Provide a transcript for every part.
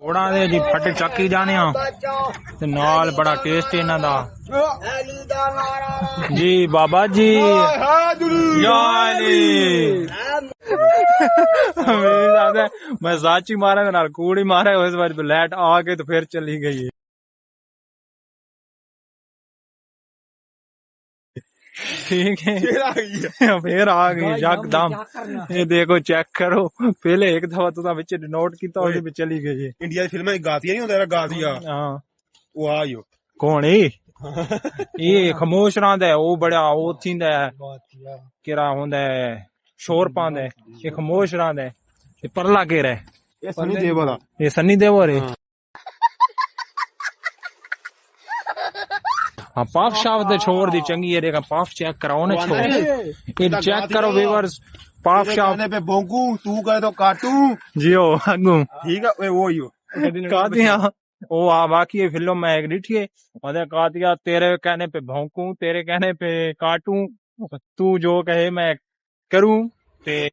ਉਹਨਾਂ ਦੇ ਜੀ ਫੱਟੇ ਚੱਕੀ ਜਾਣੇ ਆ ਤੇ ਨਾਲ ਬੜਾ ਟੇਸਟ ਇਹਨਾਂ ਦਾ ਜੀ ਬਾਬਾ ਜੀ ਮੈਂ ਸਾਚੀ ਮਾਰਾ ਨਾਲ ਕੂੜੀ ਮਾਰਾ ਇਸ ਵਾਰ ਲਾਈਟ ਆ ਕੇ تو پھر چلی گئی ٹھیک ہے پھر آ گئی یک دم یہ دیکھو چیک کرو پہلے ایک دفعہ تو بچے نوٹ کیتا اس میں چلی گئی انڈیا دی فلمیں گاتیا نہیں ہوندا گاتیا ہاں وہ آیو کون یہ خاموش رہندا ہے وہ بڑا وہ تھیندا ہے کیڑا ہوندا ہے شور پاندا ہے یہ خاموش رہندا ہے یہ پرلا کیڑا ہے یہ سنی دیول یہ سنی دیول ہے ہاں پاف شاف دے چھوڑ دی چنگی ہے دیکھا پاف چیک کراؤ نا چھوڑ یہ چیک کرو ویورز پاف شاف پہ بھونکوں تو کہے تو کاٹوں جیو اگوں ٹھیک ہے وہ ہی کاتیا وہ باقی فلم میں ایک ڈٹھی ہے کاتیا تیرے کہنے پہ بھونکوں تیرے کہنے پہ کاٹوں تو جو کہے میں کروں تے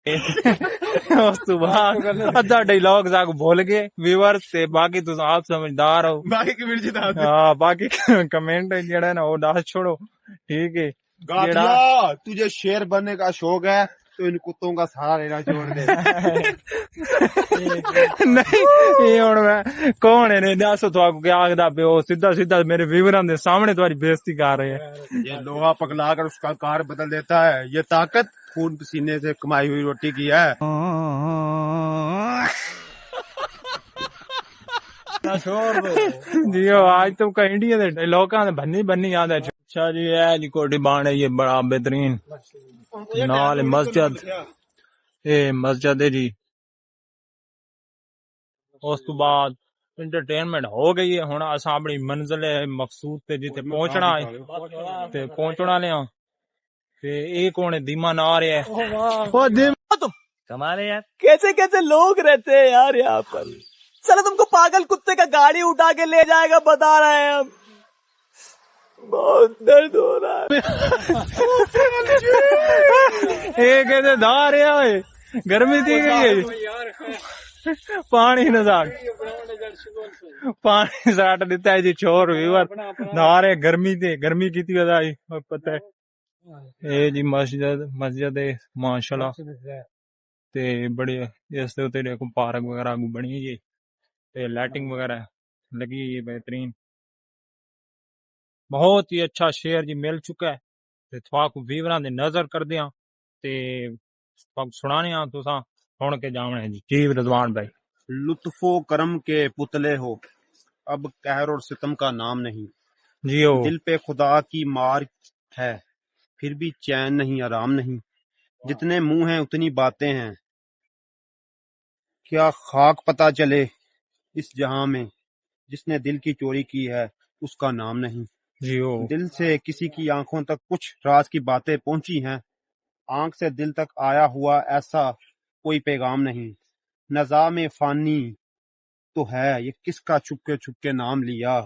اس تو بعد ادھا ڈائلاگ زاگ بھول گئے ویور سے باقی تو آپ سمجھدار ہو باقی کمنٹ جڑا نا وہ ڈال چھوڑو ٹھیک ہے گاتیا تجھے شیر بننے کا شوق ہے تو ان کتوں کا سہارا لینا چھوڑ دے نہیں یہ ہوں میں کون ہے دس تو کیا آخدا پہ سیدھا سیدھا میرے ویوراں دے سامنے تمہاری بےزتی کر رہے ہیں یہ لوہا پگلا کر اس کا کار بدل دیتا ہے یہ طاقت خون پسینے سے کمائی ہوئی روٹی کی ہے جی آج تو کا انڈیا دے ڈائلاگاں دے بنی بنی یاد ہے اچھا جی اے جی کوٹی بان ہے یہ بڑا بہترین نال مسجد اے مسجد ہے جی اس تو بعد انٹرٹینمنٹ ہو گئی ہے ہن اساں اپنی منزل مقصود تے جتے پہنچنا ہے تے پہنچنا لے تے اے کون ہے دیمان آ رہا ہے او دیمان تم کمال ہے یار کیسے کیسے لوگ رہتے ہیں یار یہاں پر چلو تم کو پاگل کتے کا گاڑی اٹھا کے لے جائے گا بتا رہے ہیں ہم بہت درد ہو رہا ہے ایک ایسے دھا رہا ہے گرمی تھی گئی ہے پانی نظر پانی ساٹ دیتا ہے جی چور ویور نہا رہے گرمی تے گرمی کی تھی وجہ پتہ ہے اے جی مسجد ہے ماشاءاللہ تے بڑی اس تے دیکھو پارک وغیرہ بنی ہے تے لائٹنگ وغیرہ لگی ہے بہترین بہت ہی اچھا شہر جی مل چکا ہے تے تھواکو ویوراں دے نظر کر دیاں تے سنانے ہاں تساں سن کے جاونا ہے جی رضوان بھائی لطف و کرم کے پتلے ہو اب قہر اور ستم کا نام نہیں جی ہو دل پہ خدا کی مار ہے پھر بھی چین نہیں آرام نہیں جتنے منہ ہیں اتنی باتیں ہیں کیا خاک پتہ چلے اس جہاں میں جس نے دل کی چوری کی ہے اس کا نام نہیں جی ہو دل سے کسی کی آنکھوں تک کچھ راز کی باتیں پہنچی ہیں آنکھ سے دل تک آیا ہوا ایسا کوئی پیغام نہیں نظام فانی تو ہے یہ کس کا چھپ کے نام لیا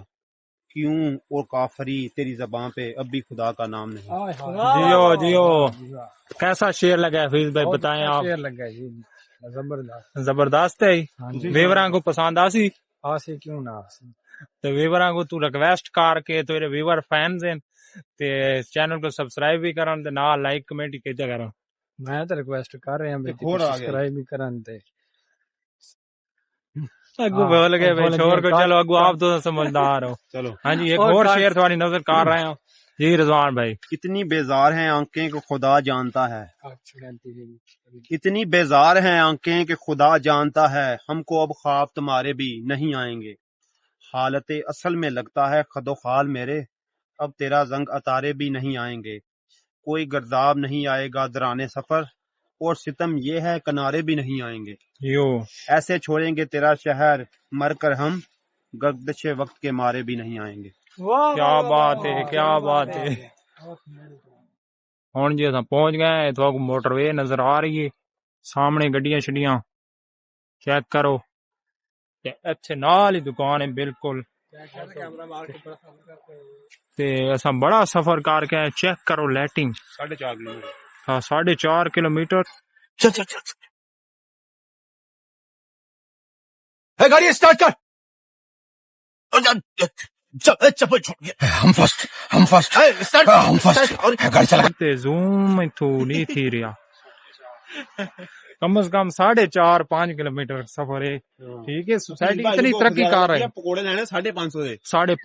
کیوں اور کافری تیری زبان پہ اب بھی خدا کا نام نہیں جیو جیو کیسا شعر لگا ہے فیض بھائی بتائیں آپ شعر لگا جی زبردست ہے ویوراں کو پسند آسی آسی کیوں نہ آسی تو ویوراں کو تو ریکویسٹ کر کے تیرے ویور فینز ہیں تے چینل کو سبسکرائب بھی کرن تے نال لائک کمنٹ کیتے کرن میں تو ریکویسٹ کر رہے ہیں سبسکرائب بھی کرن تے اگو بول گئے بھائی چھوڑ کو چلو اگو آپ تو سمجھدار ہو چلو ہاں جی ایک اور شعر تھوڑی نظر کر رہے ہیں جی رضوان بھائی کتنی بیزار ہیں آنکھیں کہ خدا جانتا ہے اتنی بیزار ہیں آنکھیں کہ خدا جانتا ہے ہم کو اب خواب تمہارے بھی نہیں آئیں گے حالت اصل میں لگتا ہے خد و خال میرے اب تیرا زنگ اتارے بھی نہیں آئیں گے کوئی گرداب نہیں آئے گا درانے سفر اور ستم یہ ہے کنارے بھی نہیں آئیں گے یو ایسے چھوڑیں گے تیرا شہر مر کر ہم گردش وقت کے مارے بھی نہیں آئیں گے کیا بات ہے کیا بات ہے ہوں جی اصا پہنچ گئے تو موٹر وے نظر آ رہی ہے سامنے گڈیاں شڈیاں چیک کرو اچھے نال ہی دکان ہے بالکل تے اصا بڑا سفر کر کے چیک کرو لائٹنگ 4.5 کلومیٹر ہاں 4.5 کلومیٹر गाड़ी स्टार्ट कर। चप्पल छोड़ गया। हम फर्स्ट स्टार्ट हम फर्स्ट और गाड़ी चला। ਤੇ ਜ਼ੂਮ ਇਥੋਂ ਨਹੀਂ ਥੀ ਰਿਹਾ कम से कम 4.5 किलोमीटर सफर है ठीक है सोसाइटी इतनी तरक्की कर रही है ਪਕੌੜੇ ਲੈਣੇ 550 ਦੇ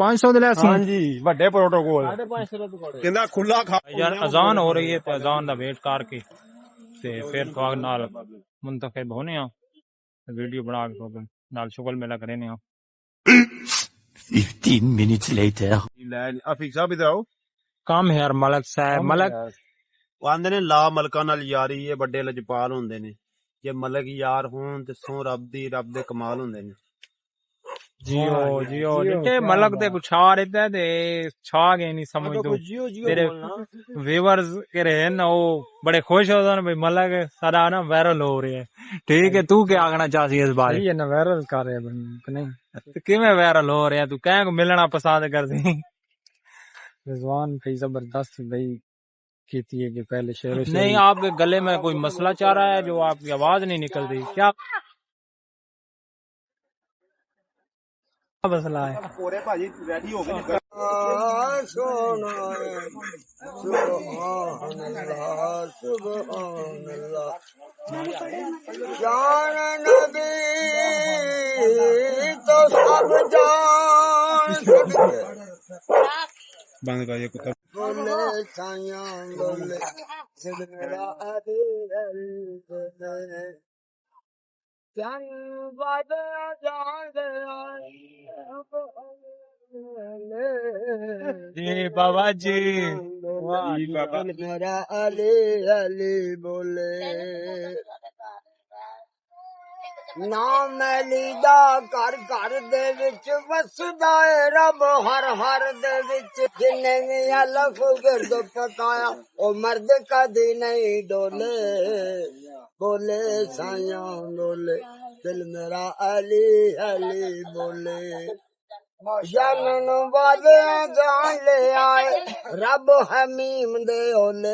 550 ਦੇ ਲੈ ਹਾਂਜੀ ਵੱਡੇ ਪ੍ਰੋਟੋਕੋਲ 550 ਦੇ ਪਕੌੜੇ ਕਹਿੰਦਾ ਖੁੱਲਾ ਖਾ ਯਾਰ ਅਜ਼ਾਨ ਹੋ ਰਹੀ ਹੈ ਤੇ ਅਜ਼ਾਨ ਦਾ ਵੇਟ ਕਰਕੇ ਤੇ ਫਿਰ ਤੁਹਾਡੇ ਨਾਲ ਮੁੰਤਖਬ ਹੋਣੇ ਆ ਵੀਡੀਓ ਬਣਾ ਕੇ ਤੁਹਾਡੇ ਨਾਲ ਸ਼ੁਗਲ ਮੇਲਾ ਕਰਨੇ ਆ 15 minutes later। ਲੈ ਅਫੀਕ ਸਾਹਿਬ ਇਧਰ ਆਓ ਕੰਮ ਹੈ ਯਾਰ ਮਲਕ ਸਾਹਿਬ ਮਲਕ ਉਹ ਆਂਦੇ ਨੇ ਲਾ ਮਲਕਾਂ ਨਾਲ ਯਾਰੀ ਇਹ ਵੱਡੇ ਲਜਪਾਲ ਹੁੰਦੇ ਨੇ ਜੇ ਮਲਕ ਯਾਰ ਹੋਣ ਤੇ ਸੋ ਰੱਬ ਦੇ ਕਮਾਲ ਹੁੰਦੇ ਨੇ जियो जिते मलक ते कुछ आ रहता है ते छा गए नहीं समझ दो तेरे व्यूअर्स के रहे ना वो बड़े खुश हो जाने भाई मलक सारा ना वायरल हो रहे है ठीक है तू क्या आखना चाहती है इस बारे ये ना वायरल कर रहे हैं नहीं किवें वायरल हो रहे हैं तू कह को मिलना पसंद करती रिजवान भाई जबरदस्त भाई कीती है कि पहले शेर नहीं आपके गले में कोई मसला चाह रहा है जो आपकी आवाज नहीं निकल रही क्या मसला है ਪਕੌੜੇ ਭਾਜੀ ਰੈਡੀ ਹੋ ਗਏ जान नबी तो सब जान ਬੰਦ ਕਰ ਇਹ ਕੁੱਤਾ बोले साया बोले सिर मेरा अरे बोले जान बाद जान जी बाबा जी मेरा अली अली बोले नाम लीदा घर घर दे विच वसदा है रब हर हर दे विच जिन्ने भी अलफ गिरद पकाया ओ मर्द कदी नहीं डोले बोले साया बोले दिल मेरा अली अली बोले जानन वादे जान ले आए रब हमीम दे ओले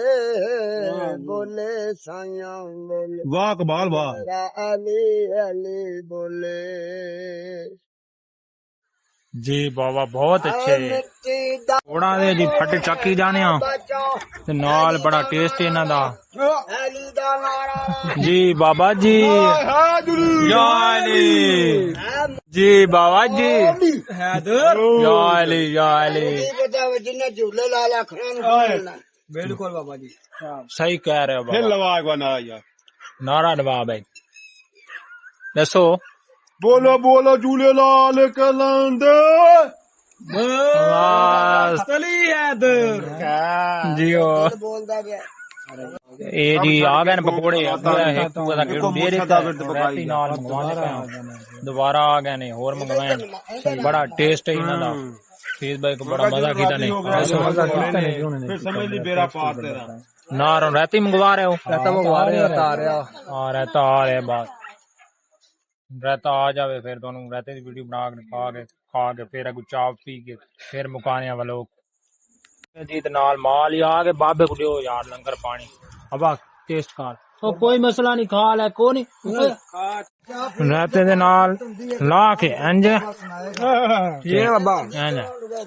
बोले साया बोले ਵਾਹ ਕਮਾਲ ਵਾਹ मेरा अली अली बोले जी बाबा बहुत अच्छे मिट्टी दा ਉਹਨਾਂ ਦੇ ਜੀ ਫੱਟ ਚੱਕੀ ਜਾਣੇ ਆ बचा ਤੇ ਨਾਲ ਬੜਾ ਟੇਸਟ ਇਹਨਾਂ ਦਾ अली दा नारा जी बाबा जी या अली जी बाबा जी हैदर या अली या अली बता जिन्ने झूले ला लखना बिल्कुल बाबा जी सही कह रहे हो ਫਿਰ बाबा ਲਵਾ ਇੱਕ ਵਾਰ ਨਾਰਾ ਯਾਰ नारा नवाब है दसो ਬੋਲੋ ਬੋਲੋ ਝੂਲੇ ਲਾਲ ਕਲੰਦੇ तली हैदर जियो बोलदा गया ए जी आ गए न पकोड़े तू दा केड़ू डेरे दा राती नाल मंगवाने पे दोबारा आ गए ने और मंगवाए बड़ा टेस्ट है इना दा फीस भाई को बड़ा मजा कीता ने ਫਿਰ ਸਮਝ ਲਈ ਬੇੜਾ ਪਾਰ ਤੇਰਾ नार राती मंगवा रहे हो रहता मंगवा रहे हैं आ रहा हाँ रहता आ रहा है बात रहता आ जावे फिर दोनों रहते की वीडियो बना के खा के फिर अगू चाप पी के फिर मुकाने वाले लोग जी ते नाल माल ही आ के बाबे को दियो यार लंगर पानी अब टेस्ट कर तो कोई मसला नहीं खा ले को नहीं रहते दे नाल ला के इंज ये बाबा इंज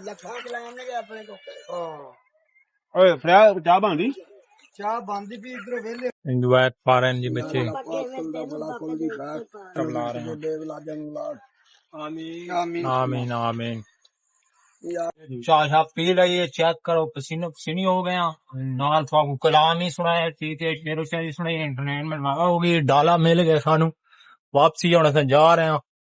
लखा कलाम ने अपने को ਓਏ ਫਰਿਆ ਚਾਹ ਬਣਦੀ चाह बांधी भी इधर वेले इंजॉय फॉरेन जी बच्चे बड़ा कोई भी खा तबला रहे हैं देव लागन लाड आमीन आमीन आमीन आमीन चाह शाह पी रही चेक करो पसीनो पसीनी हो गया नाल थोड़ा कलाम ही सुनाया ठीक है शेरो शायरी सुनाई एंटरटेनमेंट हो गई डाला मिल गया सानू वापसी होने से जा रहे हैं